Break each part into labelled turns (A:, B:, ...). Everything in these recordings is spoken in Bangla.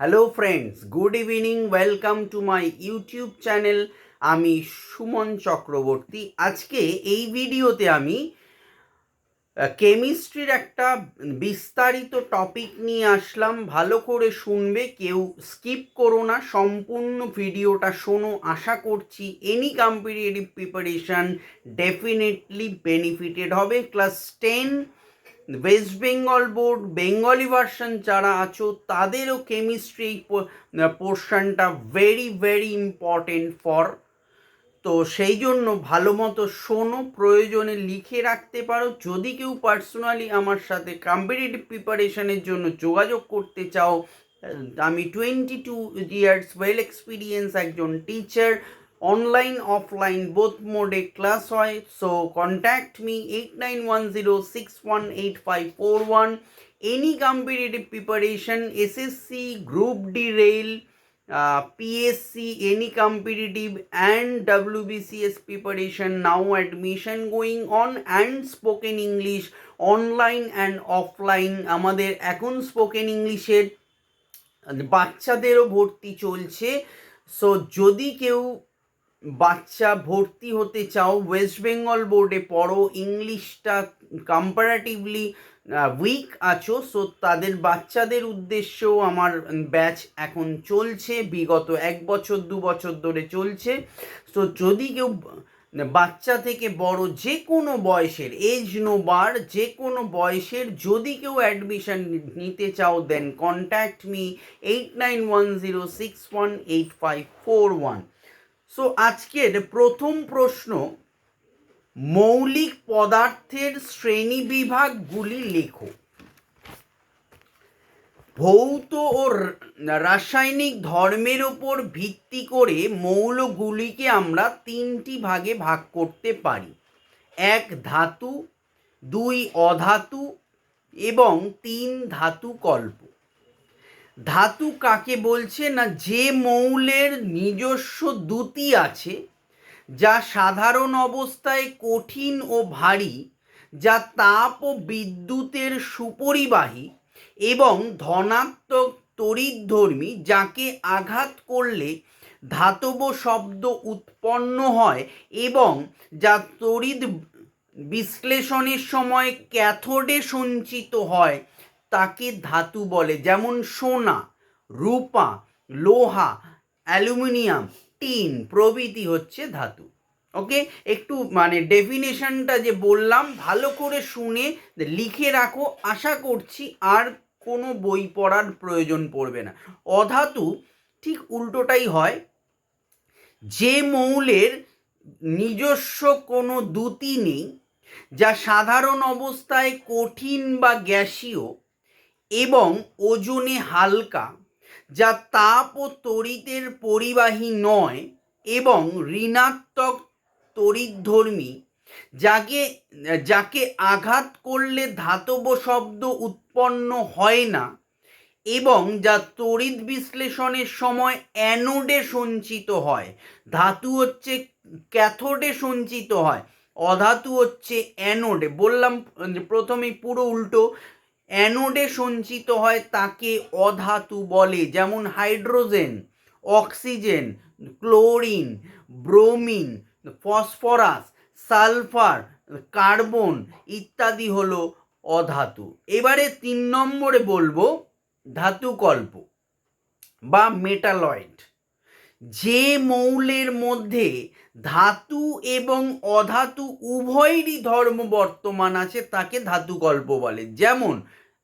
A: Hello friends, good evening. Welcome to my YouTube channel. আমি সুমন চক্রবর্তী। আজকে এই ভিডিওতে আমি কেমিস্ট্রির একটা বিস্তারিত টপিক নিয়ে আসলাম। ভালো করে শুনবে, কেউ স্কিপ করো না, সম্পূর্ণ ভিডিওটা শোনো। আশা করছি any competitive preparation definitely benefited হবে। Class 10 West Bengal board Bengali version যারা আছো তাদেরও কেমিস্ট্রি এই পোর্শনটা ভেরি ভেরি ইম্পর্টেন্ট ফর। তো সেই জন্য ভালো মতো শোনো, প্রয়োজনে লিখে রাখতে পারো। যদি কেউ পার্সোনালি আমার সাথে কম্পিটিটিভ প্রিপারেশনের জন্য যোগাযোগ করতে চাও, আমি 22 ইয়ার্স ওয়েল এক্সপিরিয়েন্স একজন টিচার। অনলাইন অফলাইন বোথ মোডে ক্লাস হয়। So contact me 8910618541। Any competitive preparation, SSC, group D, rail, PSC, any competitive and WBCS preparation, now admission going on, and spoken English online and offline। আমাদের এখন স্পোকেন ইংলিশের বাচ্চাদেরও ভর্তি চলছে। সো যদি কেউ বাচ্চা ভর্তি হতে চাও, ওয়েস্ট বেঙ্গল বোর্ডে পড়ো, ইংলিশটা কম্পারেটিভলি উইক আছো, সো তাদের বাচ্চাদের উদ্দেশ্যেও আমার ব্যাচ এখন চলছে, বিগত 1 বছর 2 বছর ধরে চলছে। সো যদি কেউ বাচ্চা থেকে বড় যে কোনো বয়সের, এজ নো বার, যে কোনো বয়সের যদি কেউ অ্যাডমিশন নিতে চাও, দেন কন্ট্যাক্ট মি 8910618541। সো আজকের প্রথম প্রশ্ন, মৌলিক পদার্থের শ্রেণীবিভাগগুলি লেখো। ভৌত ও রাসায়নিক ধর্মের উপর ভিত্তি করে মৌলগুলিকে আমরা 3টি ভাগে ভাগ করতে পারি। 1 ধাতু, 2 অধাতু এবং 3 ধাতু কল্প। ধাতু কাকে বলছে না, যে মৌলের নিজস্ব দ্যুতি আছে, যা সাধারণ অবস্থায় কঠিন ও ভারী, যা তাপ ও বিদ্যুতের সুপরিবাহী এবং ধনাত্মক তড়িৎধর্মী, যাকে আঘাত করলে ধাতব শব্দ উৎপন্ন হয় এবং যা তড়িৎ বিশ্লেষণের সময় ক্যাথোডে সঞ্চিত হয়, তাকে ধাতু বলে। যেমন সোনা, রূপা, লোহা, অ্যালুমিনিয়াম, টিন প্রভৃতি হচ্ছে ধাতু। ওকে, একটু ডেফিনেশনটা যে বললাম ভালো করে শুনে লিখে রাখো। আশা করছি আর কোনো বই পড়ার প্রয়োজন পড়বে না। অধাতু ঠিক উল্টোটাই হয়, যে মৌলের নিজস্ব কোনো দ্যুতি নেই, যা সাধারণ অবস্থায় কঠিন বা গ্যাসীয় এবং ওজনে হালকা, যা তাপ ও তড়িতের পরিবাহী নয় এবং ঋণাত্মক তড়িৎধর্মী, যাকে আঘাত করলে ধাতব শব্দ উৎপন্ন হয় না এবং যা তড়িৎ বিশ্লেষণের সময় অ্যানোডে সঞ্চিত হয়। ধাতু হচ্ছে ক্যাথোডে সঞ্চিত হয়, অধাতু হচ্ছে অ্যানোডে। বললাম প্রথমেই পুরো উল্টো, অ্যানোডে সঞ্চিত হয় তাকে অধাতু বলে। যেমন hydrogen, oxygen, chlorine, bromine, phosphorus, sulphur, carbon ইত্যাদি হলো অধাতু। এবারে 3 নম্বরে বলবো ধাতুকল্প বা মেটালয়েড। যে মৌলের মধ্যে ধাতু এবং অধাতু উভয়েরই ধর্ম বর্তমান আছে, তাকে ধাতুকল্প বলে। যেমন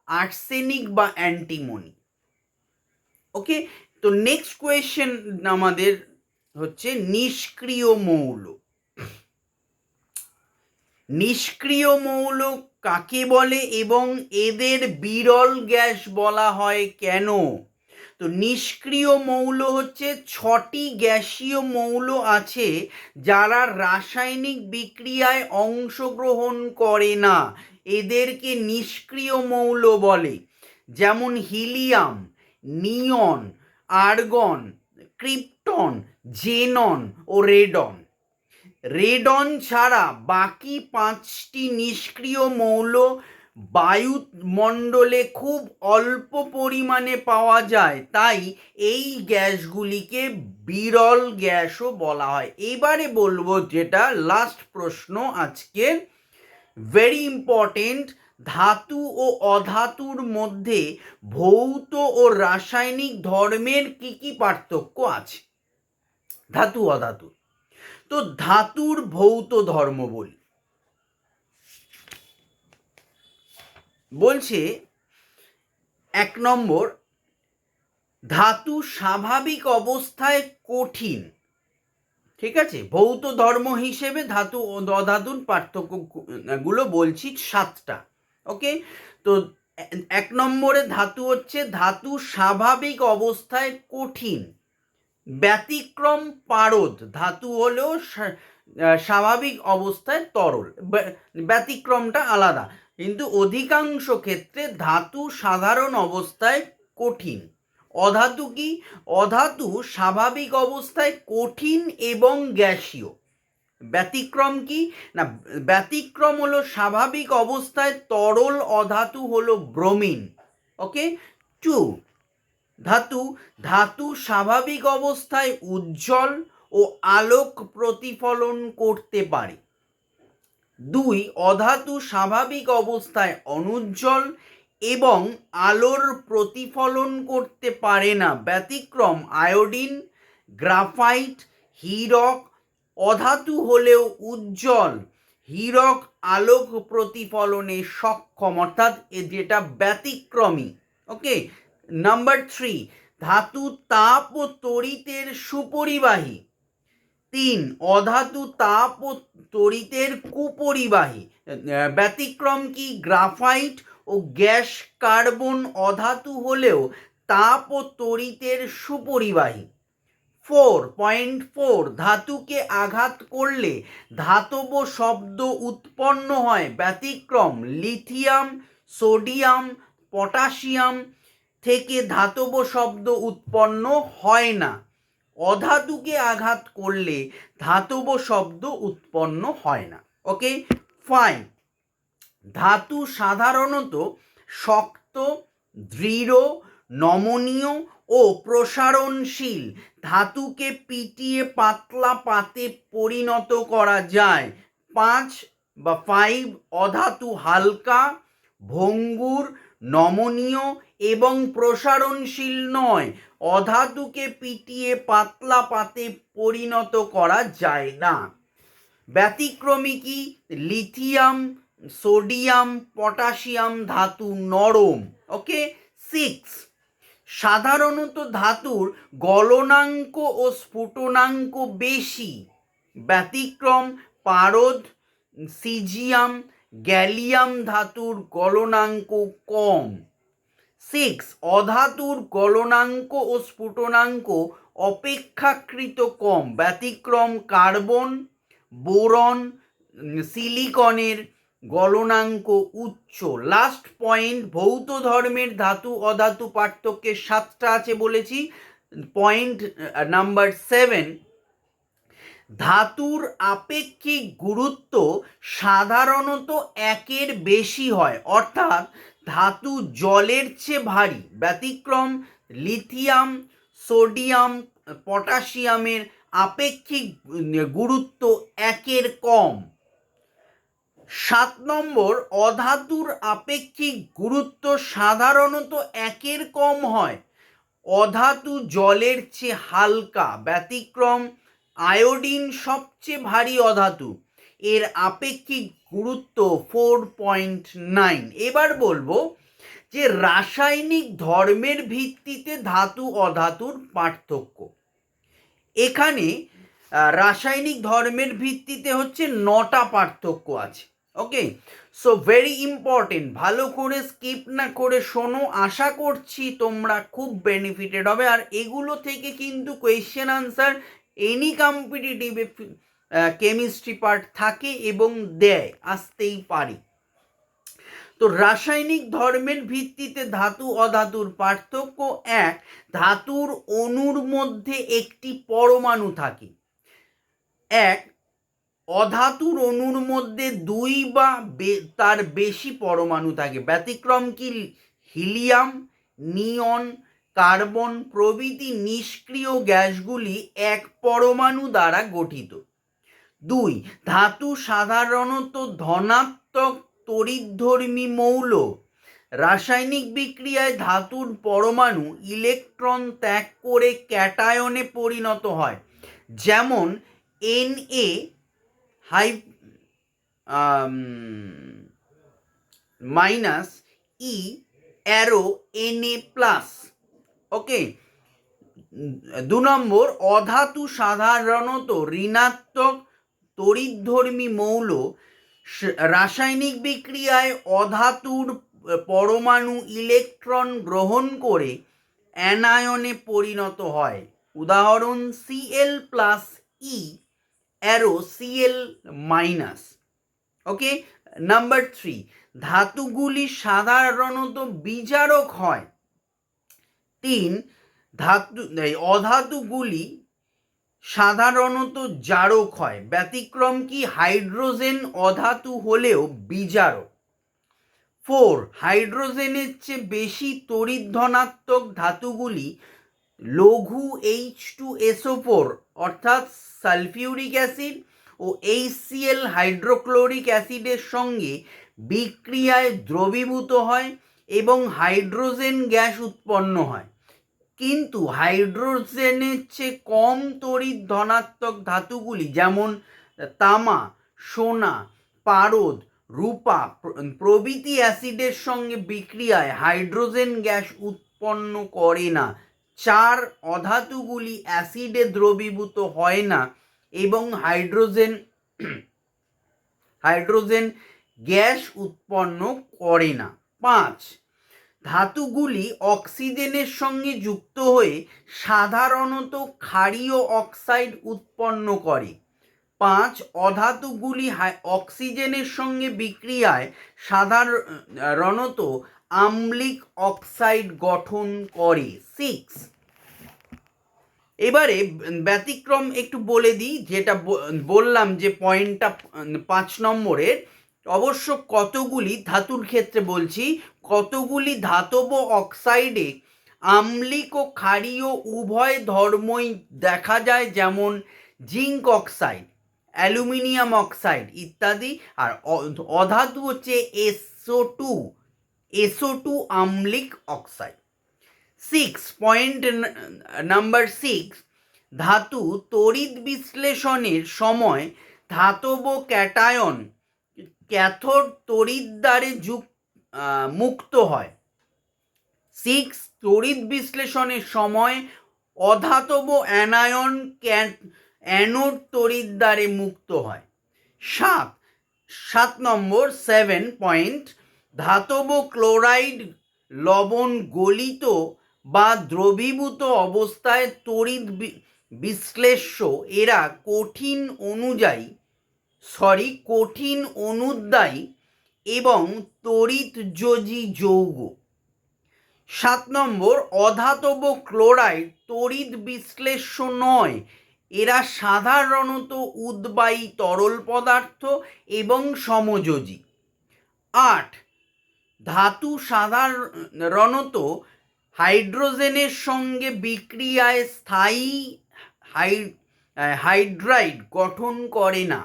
A: আর্সেনিক বা অ্যান্টিমনি। ওকে, তো নেক্সট কোয়েশ্চেন আমাদের হচ্ছে নিষ্ক্রিয় মৌল। নিষ্ক্রিয় মৌল কাকে বলে এবং এদের বিরল গ্যাস বলা হয় কেন? তো নিষ্ক্রিয় মৌল হচ্ছে 6টি গ্যাসীয় মৌল আছে যারা রাসায়নিক বিক্রিয়ায় অংশগ্রহণ করে না, এদেরকে নিষ্ক্রিয় মৌল বলে। যেমন হিলিয়াম, নিয়ন, আর্গন, ক্রিপ্টন, জেনন ও রেডন। রেডন ছাড়া বাকি 5টি নিষ্ক্রিয় মৌল বায়ুমণ্ডলে খুব অল্প পরিমাণে পাওয়া যায়, তাই এই গ্যাসগুলিকে বিরল গ্যাসও বলা হয়। এবারে বলবো যেটা লাস্ট প্রশ্ন আজকে, ভেরি ইম্পর্টেন্ট, ধাতু ও অধাতুর মধ্যে ভৌত ও রাসায়নিক ধর্মের কি কি পার্থক্য আছে? ধাতু অধাতু। তো ধাতুর ভৌত ধর্ম বলছে 1 নম্বর, ধাতু স্বাভাবিক অবস্থায় কঠিন। ঠিক আছে, ভৌত ধর্ম হিসেবে ধাতু ও অধাতুর পার্থক্যগুলো বলছি 7টা। ওকে, তো 1 নম্বরে ধাতু হচ্ছে, ধাতু স্বাভাবিক অবস্থায় কঠিন, ব্যতিক্রম পারদ। ধাতু হলেও স্বাভাবিক অবস্থায় তরল, ব্যতিক্রমটা আলাদা, কিন্তু অধিকাংশ ক্ষেত্রে ধাতু সাধারণ অবস্থায় কঠিন। অধাতু কি? অধাতু স্বাভাবিক অবস্থায় কঠিন এবং গ্যাসীয়। ব্যতিক্রম কি না, ব্যতিক্রম হলো স্বাভাবিক অবস্থায় তরল, অধাতু হলো ব্রোমিন। ওকে, 2, ধাতু স্বাভাবিক অবস্থায় উজ্জ্বল ও আলোক প্রতিফলন করতে পারে। 2, অধাতু স্বাভাবিক অবস্থায় অনুজ্জ্বল এবং আলোর প্রতিফলন করতে পারে না। ব্যতিক্রম আয়োডিন, গ্রাফাইট, হীরক। অধাতু হলেও উজ্জ্বল, হীরক আলোক প্রতিফলনে সক্ষম, অর্থাৎ যেটা ব্যতিক্রমী। ওকে, নাম্বার 3, ধাতু তাপ ও তড়িতের সুপরিবাহী। 3, অধাতু তাপ ও তড়িতের কুপরিবাহী। ব্যতিক্রম কি? গ্রাফাইট ও গ্যাস কার্বন অধাতু হলেও তাপ ও তড়িতের সুপরিবাহী। 4.4, ধাতুকে আঘাত করলে ধাতব শব্দ উৎপন্ন হয়। ব্যতিক্রম লিথিয়াম, সোডিয়াম, পটাশিয়াম থেকে ধাতব শব্দ উৎপন্ন হয় না। অধাতুকে আঘাত করলে ধাতব শব্দ উৎপন্ন হয় না। ওকে, 5, ধাতু সাধারণত শক্ত, দৃঢ়, নমনীয় ও প্রসারণশীল। ধাতুকে পিটিয়ে পাতলা পাতে পরিণত করা যায়। 5, অধাতু হালকা, ভঙ্গুর, নমনীয় এবং প্রসারণশীল নয়। অধাতুকে পিটিয়ে পাতলা পাতে পরিণত করা যায় না। ব্যতিক্রমী কি? লিথিয়াম, সোডিয়াম, পটাশিয়াম ধাতু নরম। ওকে, 6, সাধারণত ধাতুর গলনাঙ্ক ও স্ফুটনাঙ্ক বেশি। ব্যতিক্রম পারদ, সিজিয়াম, গ্যালিয়াম ধাতুর গলনাঙ্ক কম। 6, অধাতুর গলনাঙ্ক ও স্ফুটনাঙ্ক অপেক্ষাকৃত কম। ব্যতিক্রম কার্বন, বোরন, সিলিকনের গলনাঙ্ক উচ্চ। লাস্ট পয়েন্ট, ভৌত ধর্মের ধাতু অধাতু পার্থক্যের 7টা আছে বলেছি। পয়েন্ট নাম্বার 7, ধাতুর আপেক্ষিক গুরুত্ব সাধারণত 1-এর বেশি হয়, অর্থাৎ ধাতু জলের চেয়ে ভারী। ব্যতিক্রম লিথিয়াম, সোডিয়াম, পটাশিয়ামের আপেক্ষিক গুরুত্ব 1-এর কম। 7 নম্বর, অধাতুর আপেক্ষিক গুরুত্ব সাধারণত 1-এর কম হয়। অধাতু জলের চেয়ে হালকা। ব্যতিক্রম আয়োডিন সবচেয়ে ভারী অধাতু, এর আপেক্ষিক গুরুত্ব 4.9। এবার বলবো যে রাসায়নিক ধর্মের ভিত্তিতে ধাতু অধাতুর পার্থক্য। এখানে রাসায়নিক ধর্মের ভিত্তিতে হচ্ছে 9টা পার্থক্য আছে। ওকে, সো ভেরি ইম্পর্টেন্ট, ভালো করে স্কিপ না করে শোনো। আশা করছি তোমরা খুব বেনিফিটেড হবে। আর এগুলো থেকে কিন্তু question answer any competitive chemistry part থাকে এবং দেয়, আসতেই পারে। তো রাসায়নিক ধর্মের ভিত্তিতে ধাতু অধাতুর পার্থক্য: 1, ধাতুর অণুর মধ্যে একটি পরমাণু থাকে। 1, অধাতুর অণুর মধ্যে দুই বা তার বেশি পরমাণু থাকে। ব্যতিক্রম কি হিলিয়াম, নিয়ন, কার্বন প্রভৃতি নিষ্ক্রিয় গ্যাসগুলি এক পরমাণু দ্বারা গঠিত। 2. ধাতু সাধারণত ধনাত্মক তড়িৎধর্মী মৌল। রাসায়নিক বিক্রিয়ায় ধাতুর পরমাণু ইলেকট্রন ত্যাগ করে ক্যাটায়নে পরিণত হয়, যেমন Na minus E arrow Na+। ওকে। 2 নম্বর, অধাতু সাধারণত ঋণাত্মক তড়িৎধর্মী মৌল। রাসায়নিক বিক্রিয়ায় অধাতুর পরমাণু ইলেকট্রন গ্রহণ করে অ্যানায়নে পরিণত হয়। উদাহরণ Cl+E অ্যারো Cl-। ওকে। নাম্বার 3, ধাতুগুলি সাধারণত বিজারক হয়। 3, অধাতুগুলি সাধারণত জারক হয়। ব্যতিক্রম কি হাইড্রোজেন অধাতু হলেও বিজারক। 4, হাইড্রোজেনের চেয়ে বেশি তড়িৎ ধনাত্মক ধাতুগুলি লঘু H2SO4 অর্থাৎ সালফিউরিক অ্যাসিড ও HCl হাইড্রোক্লোরিক অ্যাসিডের সঙ্গে বিক্রিয়ায় দ্রবীভূত হয় এবং হাইড্রোজেন গ্যাস উৎপন্ন হয়। কিন্তু হাইড্রোজেনের চেয়ে কম তড়িৎ ধনাত্মক ধাতুগুলি যেমন তামা, সোনা, পারদ, রূপা প্রভৃতি অ্যাসিডের সঙ্গে বিক্রিয়ায় হাইড্রোজেন গ্যাস উৎপন্ন করে না। 4, অধাতুগুলি অ্যাসিডে দ্রবীভূত হয় না এবং হাইড্রোজেন গ্যাস উৎপন্ন করে না। 5, ধাতুগুলি অক্সিজেনের সঙ্গে যুক্ত হয়ে সাধারণত ক্ষারীয় অক্সাইড উৎপন্ন করে। 5, অধাতুগুলি অক্সিজেনের সঙ্গে বিক্রিয়ায় সাধারণত আম্লিক অক্সাইড গঠন করে। 6, এবারে ব্যতিক্রম একটু বলে দিই, যেটা বললাম যে পয়েন্টটা 5 নম্বরের। অবশ্য কতগুলি ধাতুর ক্ষেত্রে বলছি, কতগুলি ধাতব অক্সাইডে আম্লিক ও ক্ষারীয় উভয় ধর্মই দেখা যায়, যেমন জিঙ্ক অক্সাইড, অ্যালুমিনিয়াম অক্সাইড ইত্যাদি। আর অধাতু হচ্ছে SO2 আম্লিক অক্সাইড। 6, পয়েন্ট নাম্বার 6, ধাতু তড়িৎ বিশ্লেষণের সময় ধাতব ক্যাটায়ন ক্যাথোড তড়িৎদ্বারে মুক্ত হয়। 6, তড়িৎ বিশ্লেষণের সময় অধাতব অ্যানায়ন অ্যানোড তড়িৎদ্বারে মুক্ত হয়। 7 নম্বর 7 পয়েন্ট, ধাতব ক্লোরাইড লবণ গলিত বা দ্রবীভূত অবস্থায় তড়িৎ বিশ্লেষ্য। এরা কঠিন অনুদ্বায়ী এবং তড়িৎযোজী যৌগ। 7 নম্বর, অধাতব ক্লোরাইড তড়িৎ বিশ্লেষ্য নয়। এরা সাধারণত উদ্বায়ী তরল পদার্থ এবং সমযোজী। 8, ধাতু সাধারণত হাইড্রোজেনের সঙ্গে বিক্রিয়ায় স্থায়ী হাইড্রাইড গঠন করে না।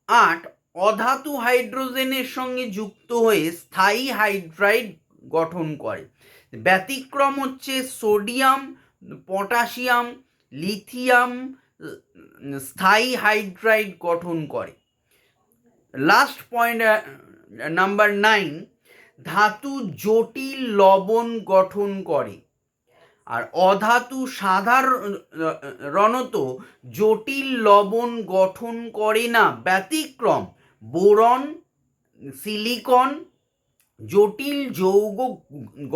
A: 8, অধাতু হাইড্রোজেনের সঙ্গে যুক্ত হয়ে স্থায়ী হাইড্রাইড গঠন করে। ব্যতিক্রম হচ্ছে সোডিয়াম, পটাশিয়াম, লিথিয়াম স্থায়ী হাইড্রাইড গঠন করে। লাস্ট পয়েন্ট নাম্বার 9, ধাতু জটিল লবণ গঠন করে। আর অধাতু সাধারণত জটিল লবণ গঠন করে না। ব্যতিক্রম বোরন, সিলিকন জটিল যৌগ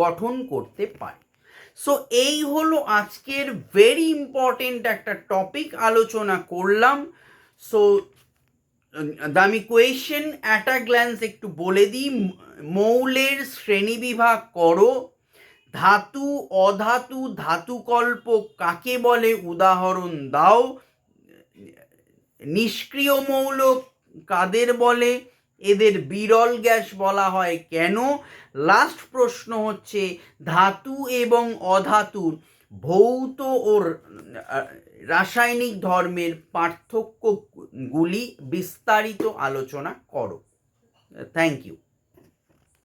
A: গঠন করতে পারে। সো এই হলো আজকের ভেরি ইম্পর্টেন্ট একটা টপিক আলোচনা করলাম। সো আমি কোয়েশ্চেন অ্যাট আ গ্ল্যান্স একটু বলে দিই। মৌলের শ্রেণীবিভাগ করো। ধাতু অধাতু ধাতুকল্প কাকে বলে উদাহরণ দাও। নিষ্ক্রিয় মৌল কাদের বলে, এদের বিরল গ্যাস বলা হয় কেন। লাস্ট প্রশ্ন হচ্ছে ধাতু এবং অধাতুর ভৌত ও রাসায়নিক ধর্মের পার্থক্যগুলি বিস্তারিত আলোচনা করো। Thank you.